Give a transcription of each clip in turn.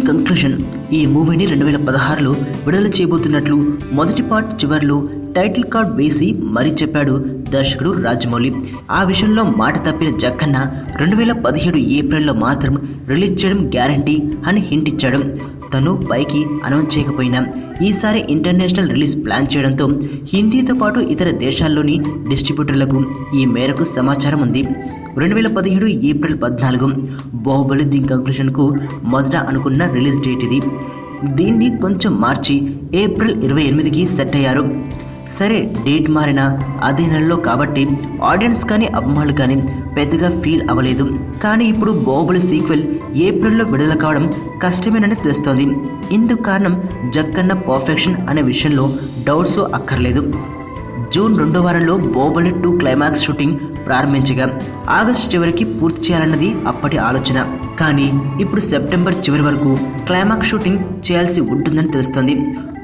Conclusion. ఈ మూవీని 2016లో విడుదల చేయబోతున్నట్లు మొదటి పార్ట్ చివర్లో టైటిల్ కార్డ్ వేసి మరీ చెప్పాడు దర్శకుడు రాజమౌళి. ఆ విషయంలో మాట తప్పిన జక్కన్న 2017 ఏప్రిల్లో మాత్రం రిలీజ్ చేయడం గ్యారంటీ అని హింట్ ఇచ్చాడు. తను పైకి అనౌన్స్ చేయకపోయినా ఈసారి ఇంటర్నేషనల్ రిలీజ్ ప్లాన్ చేయడంతో హిందీతో పాటు ఇతర దేశాల్లోని డిస్ట్రిబ్యూటర్లకు ఈ మేరకు సమాచారం ఉంది. 2017 ఏప్రిల్ 14 బాహుబలి ది కంక్లూషన్కు మొదట అనుకున్న రిలీజ్ డేట్ ఇది. దీన్ని కొంచెం మార్చి ఏప్రిల్ 28కి సెట్ అయ్యారు. సరే, డేట్ మారినా అదే నెలలో కాబట్టి ఆడియన్స్ కానీ అభిమానులు కానీ పెద్దగా ఫీల్ అవ్వలేదు. కానీ ఇప్పుడు బాహుబలి సీక్వెల్ ఏప్రిల్లో విడుదల కావడం కష్టమేనని తెలుస్తోంది. ఇందుకు కారణం జక్కన్న పర్ఫెక్షన్ అనే విషయంలో డౌట్స్ అక్కర్లేదు. జూన్ 2వ వారంలో బాహుబలి 2 క్లైమాక్స్ షూటింగ్ ప్రారంభించగా ఆగస్టు చివరికి పూర్తి చేయాలన్నది అప్పటి ఆలోచన. కానీ ఇప్పుడు సెప్టెంబర్ చివరి వరకు క్లైమాక్స్ షూటింగ్ చేయాల్సి ఉంటుందని తెలుస్తోంది.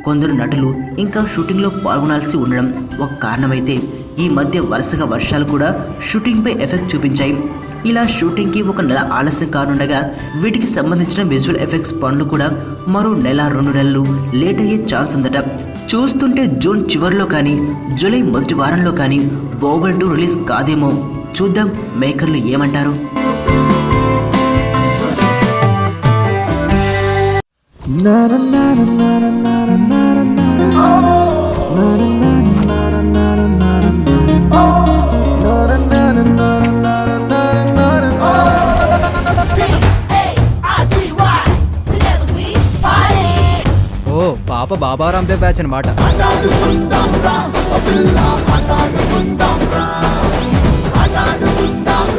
కొందరు నటులు ఇంకా షూటింగ్లో పాల్గొనాల్సి ఉండడం ఒక కారణమైతే ఈ మధ్య వరుసగా వర్షాలు కూడా షూటింగ్పై ఎఫెక్ట్ చూపించాయి. ఇలా షూటింగ్కి ఒక నెల ఆలస్యం కానుండగా వీటికి సంబంధించిన విజువల్ ఎఫెక్ట్స్ పనులు కూడా మరో 1-2 నెలలు లేట్ అయ్యే ఛాన్స్ ఉందట. చూస్తుంటే జూన్ చివరిలో కానీ జూలై మొదటి వారంలో కానీ బాహుబలి 2 రిలీజ్ కాదేమో. చూద్దాం మేకర్లు ఏమంటారు. ఓ పాప బాబా రామ్దేవ్ బ్యాచ్ అనమాట.